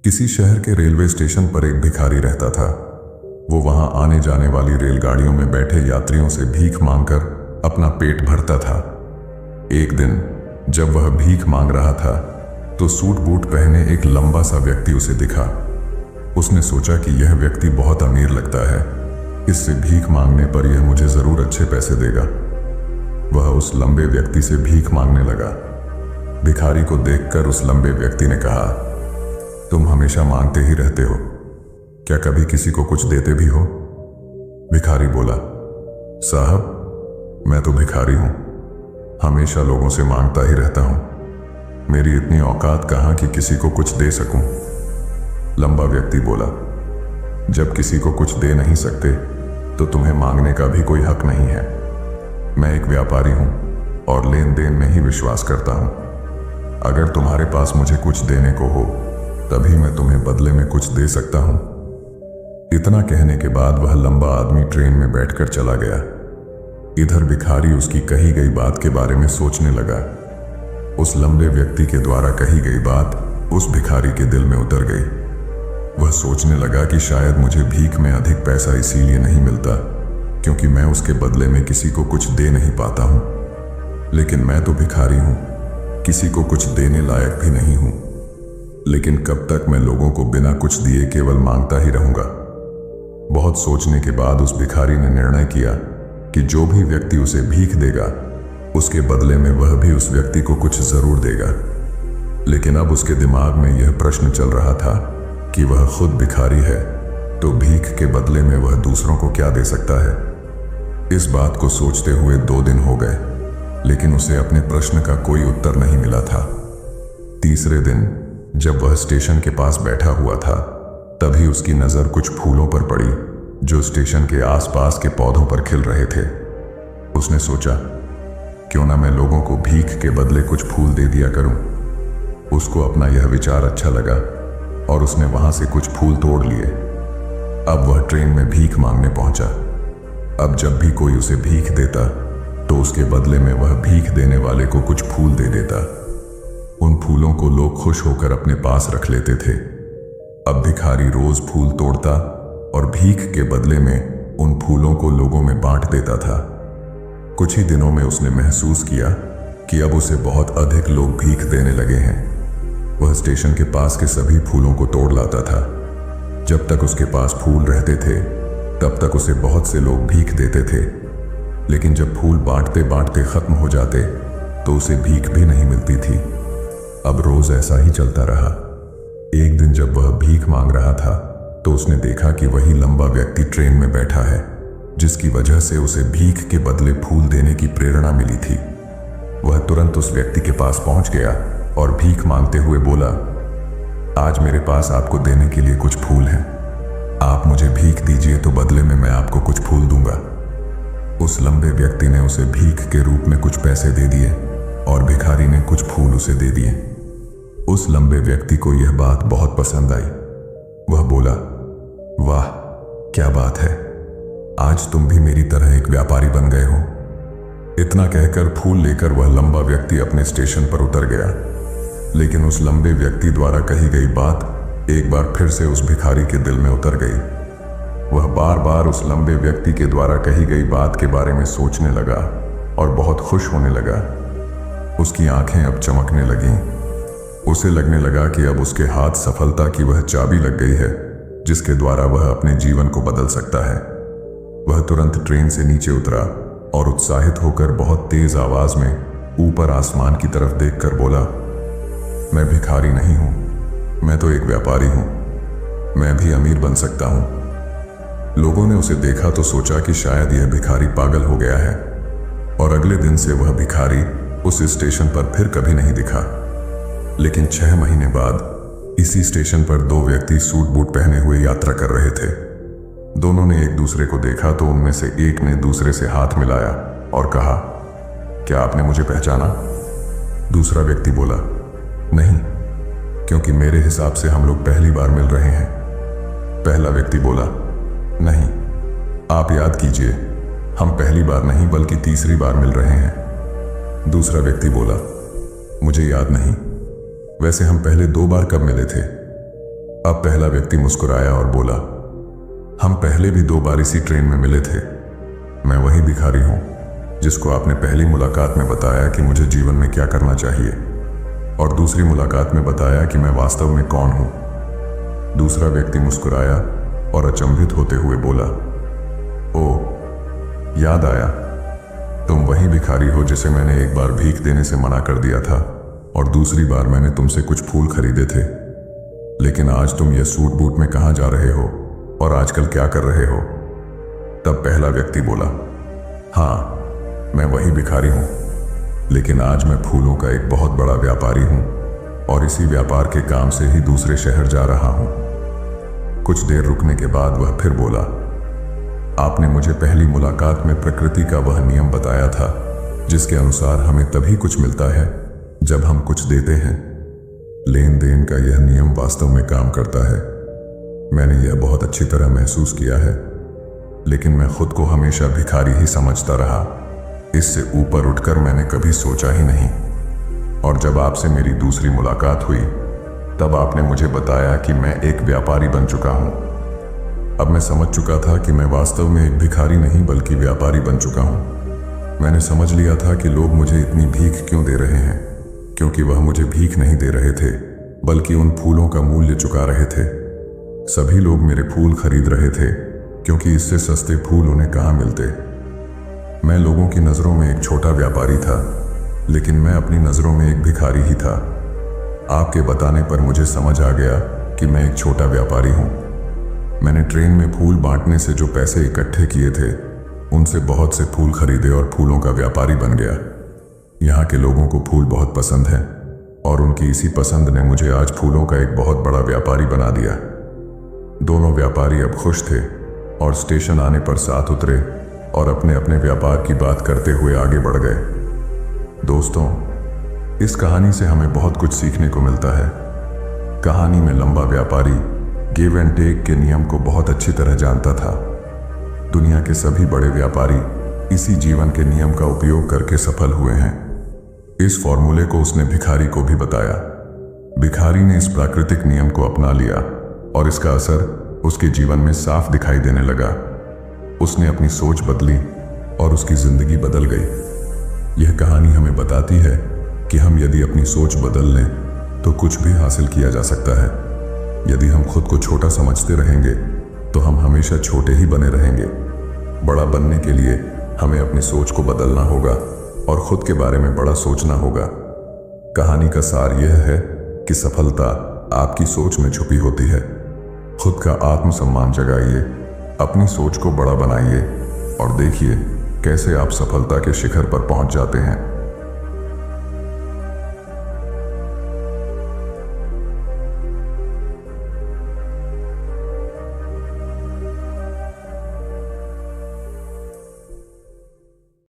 किसी शहर के रेलवे स्टेशन पर एक भिखारी रहता था। वो वहां आने जाने वाली रेलगाड़ियों में बैठे यात्रियों से भीख मांगकर अपना पेट भरता था। एक दिन जब वह भीख मांग रहा था तो सूट बूट पहने एक लंबा सा व्यक्ति उसे दिखा। उसने सोचा कि यह व्यक्ति बहुत अमीर लगता है, इससे भीख मांगने पर यह मुझे जरूर अच्छे पैसे देगा। वह उस लंबे व्यक्ति से भीख मांगने लगा। भिखारी को देखकर उस लंबे व्यक्ति ने कहा, तुम हमेशा मांगते ही रहते हो, क्या कभी किसी को कुछ देते भी हो? भिखारी बोला, साहब मैं तो भिखारी हूं, हमेशा लोगों से मांगता ही रहता हूं, मेरी इतनी औकात कहां कि किसी को कुछ दे सकूं। लंबा व्यक्ति बोला, जब किसी को कुछ दे नहीं सकते तो तुम्हें मांगने का भी कोई हक नहीं है। मैं एक व्यापारी हूं और लेन देन में ही विश्वास करता हूं। अगर तुम्हारे पास मुझे कुछ देने को हो तभी मैं तुम्हें बदले में कुछ दे सकता हूं। इतना कहने के बाद वह लंबा आदमी ट्रेन में बैठकर चला गया। इधर भिखारी उसकी कही गई बात के बारे में सोचने लगा। उस लंबे व्यक्ति के द्वारा कही गई बात उस भिखारी के दिल में उतर गई। वह सोचने लगा कि शायद मुझे भीख में अधिक पैसा इसीलिए नहीं मिलता क्योंकि मैं उसके बदले में किसी को कुछ दे नहीं पाता हूं। लेकिन मैं तो भिखारी हूं, किसी को कुछ देने लायक भी नहीं हूं। लेकिन कब तक मैं लोगों को बिना कुछ दिए केवल मांगता ही रहूंगा? बहुत सोचने के बाद उस भिखारी ने निर्णय किया कि जो भी व्यक्ति उसे भीख देगा उसके बदले में वह भी उस व्यक्ति को कुछ जरूर देगा। लेकिन अब उसके दिमाग में यह प्रश्न चल रहा था कि वह खुद भिखारी है तो भीख के बदले में वह दूसरों को क्या दे सकता है। इस बात को सोचते हुए 2 दिन हो गए, लेकिन उसे अपने प्रश्न का कोई उत्तर नहीं मिला था। तीसरे दिन जब वह स्टेशन के पास बैठा हुआ था तभी उसकी नजर कुछ फूलों पर पड़ी जो स्टेशन के आसपास के पौधों पर खिल रहे थे। उसने सोचा, क्यों ना मैं लोगों को भीख के बदले कुछ फूल दे दिया करूं। उसको अपना यह विचार अच्छा लगा और उसने वहां से कुछ फूल तोड़ लिए। अब वह ट्रेन में भीख मांगने पहुंचा। अब जब भी कोई उसे भीख देता तो उसके बदले में वह भीख देने वाले को कुछ फूल दे देता। उन फूलों को लोग खुश होकर अपने पास रख लेते थे। अब भिखारी रोज फूल तोड़ता और भीख के बदले में उन फूलों को लोगों में बांट देता था। कुछ ही दिनों में उसने महसूस किया कि अब उसे बहुत अधिक लोग भीख देने लगे हैं। वह स्टेशन के पास के सभी फूलों को तोड़ लाता था। जब तक उसके पास फूल रहते थे तब तक उसे बहुत से लोग भीख देते थे, लेकिन जब फूल बांटते बांटते खत्म हो जाते तो उसे भीख भी नहीं मिलती थी। अब रोज ऐसा ही चलता रहा। एक दिन जब वह भीख मांग रहा था तो उसने देखा कि वही लंबा व्यक्ति ट्रेन में बैठा है जिसकी वजह से उसे भीख के बदले फूल देने की प्रेरणा मिली थी। वह तुरंत उस व्यक्ति के पास पहुंच गया और भीख मांगते हुए बोला, आज मेरे पास आपको देने के लिए कुछ फूल हैं, आप मुझे भीख दीजिए तो बदले में मैं आपको कुछ फूल दूंगा। उस लंबे व्यक्ति ने उसे भीख के रूप में कुछ पैसे दे दिए और भिखारी ने कुछ फूल उसे दे दिए। उस लंबे व्यक्ति को यह बात बहुत पसंद आई। वह बोला, वाह क्या बात है, आज तुम भी मेरी तरह एक व्यापारी बन गए हो। इतना कहकर फूल लेकर वह लंबा व्यक्ति अपने स्टेशन पर उतर गया। लेकिन उस लंबे व्यक्ति द्वारा कही गई बात एक बार फिर से उस भिखारी के दिल में उतर गई। वह बार बार उस लंबे व्यक्ति के द्वारा कही गई बात के बारे में सोचने लगा और बहुत खुश होने लगा। उसकी आंखें अब चमकने लगीं। उसे लगने लगा कि अब उसके हाथ सफलता की वह चाबी लग गई है जिसके द्वारा वह अपने जीवन को बदल सकता है। वह तुरंत ट्रेन से नीचे उतरा और उत्साहित होकर बहुत तेज आवाज में ऊपर आसमान की तरफ देखकर बोला, मैं भिखारी नहीं हूं, मैं तो एक व्यापारी हूं, मैं भी अमीर बन सकता हूं। लोगों ने उसे देखा तो सोचा कि शायद यह भिखारी पागल हो गया है और अगले दिन से वह भिखारी उस स्टेशन पर फिर कभी नहीं दिखा। लेकिन 6 महीने बाद इसी स्टेशन पर 2 व्यक्ति सूट बूट पहने हुए यात्रा कर रहे थे। दोनों ने एक दूसरे को देखा तो उनमें से एक ने दूसरे से हाथ मिलाया और कहा, क्या आपने मुझे पहचाना? दूसरा व्यक्ति बोला, नहीं, क्योंकि मेरे हिसाब से हम लोग पहली बार मिल रहे हैं। पहला व्यक्ति बोला, नहीं, आप याद कीजिए, हम पहली बार नहीं बल्कि तीसरी बार मिल रहे हैं। दूसरा व्यक्ति बोला, मुझे याद नहीं, वैसे हम पहले 2 बार कब मिले थे? अब पहला व्यक्ति मुस्कुराया और बोला, हम पहले भी 2 बार इसी ट्रेन में मिले थे। मैं वही भिखारी हूं जिसको आपने पहली मुलाकात में बताया कि मुझे जीवन में क्या करना चाहिए, और दूसरी मुलाकात में बताया कि मैं वास्तव में कौन हूं। दूसरा व्यक्ति मुस्कुराया और अचंभित होते हुए बोला, ओ, याद आया, तुम वही भिखारी हो जिसे मैंने एक बार भीख देने से मना कर दिया था और दूसरी बार मैंने तुमसे कुछ फूल खरीदे थे। लेकिन आज तुम ये सूट बूट में कहाँ जा रहे हो और आजकल क्या कर रहे हो? तब पहला व्यक्ति बोला, हाँ, मैं वही भिखारी हूं, लेकिन आज मैं फूलों का एक बहुत बड़ा व्यापारी हूं और इसी व्यापार के काम से ही दूसरे शहर जा रहा हूं। कुछ देर रुकने के बाद वह फिर बोला, आपने मुझे पहली मुलाकात में प्रकृति का वह नियम बताया था जिसके अनुसार हमें तभी कुछ मिलता है जब हम कुछ देते हैं। लेन देन का यह नियम वास्तव में काम करता है। मैंने यह बहुत अच्छी तरह महसूस किया है, लेकिन मैं खुद को हमेशा भिखारी ही समझता रहा। इससे ऊपर उठकर मैंने कभी सोचा ही नहीं। और जब आपसे मेरी दूसरी मुलाकात हुई तब आपने मुझे बताया कि मैं एक व्यापारी बन चुका हूं। अब मैं समझ चुका था कि मैं वास्तव में एक भिखारी नहीं बल्कि व्यापारी बन चुका हूं। मैंने समझ लिया था कि लोग मुझे इतनी भीख क्यों दे रहे हैं, क्योंकि वह मुझे भीख नहीं दे रहे थे बल्कि उन फूलों का मूल्य चुका रहे थे। सभी लोग मेरे फूल खरीद रहे थे क्योंकि इससे सस्ते फूल उन्हें कहाँ मिलते। मैं लोगों की नज़रों में एक छोटा व्यापारी था, लेकिन मैं अपनी नज़रों में एक भिखारी ही था। आपके बताने पर मुझे समझ आ गया कि मैं एक छोटा व्यापारी हूँ। मैंने ट्रेन में फूल बांटने से जो पैसे इकट्ठे किए थे उनसे बहुत से फूल खरीदे और फूलों का व्यापारी बन गया। यहाँ के लोगों को फूल बहुत पसंद हैं और उनकी इसी पसंद ने मुझे आज फूलों का एक बहुत बड़ा व्यापारी बना दिया। दोनों व्यापारी अब खुश थे और स्टेशन आने पर साथ उतरे और अपने अपने व्यापार की बात करते हुए आगे बढ़ गए। दोस्तों, इस कहानी से हमें बहुत कुछ सीखने को मिलता है। कहानी में लंबा व्यापारी गिव एंड टेक के नियम को बहुत अच्छी तरह जानता था। दुनिया के सभी बड़े व्यापारी इसी जीवन के नियम का उपयोग करके सफल हुए हैं। इस फॉर्मूले को उसने भिखारी को भी बताया। भिखारी ने इस प्राकृतिक नियम को अपना लिया और इसका असर उसके जीवन में साफ दिखाई देने लगा। उसने अपनी सोच बदली और उसकी जिंदगी बदल गई। यह कहानी हमें बताती है कि हम यदि अपनी सोच बदल लें तो कुछ भी हासिल किया जा सकता है। यदि हम खुद को छोटा समझते रहेंगे तो हम हमेशा छोटे ही बने रहेंगे। बड़ा बनने के लिए हमें अपनी सोच को बदलना होगा और खुद के बारे में बड़ा सोचना होगा। कहानी का सार यह है कि सफलता आपकी सोच में छुपी होती है। खुद का आत्मसम्मान जगाइए, अपनी सोच को बड़ा बनाइए और देखिए कैसे आप सफलता के शिखर पर पहुंच जाते हैं।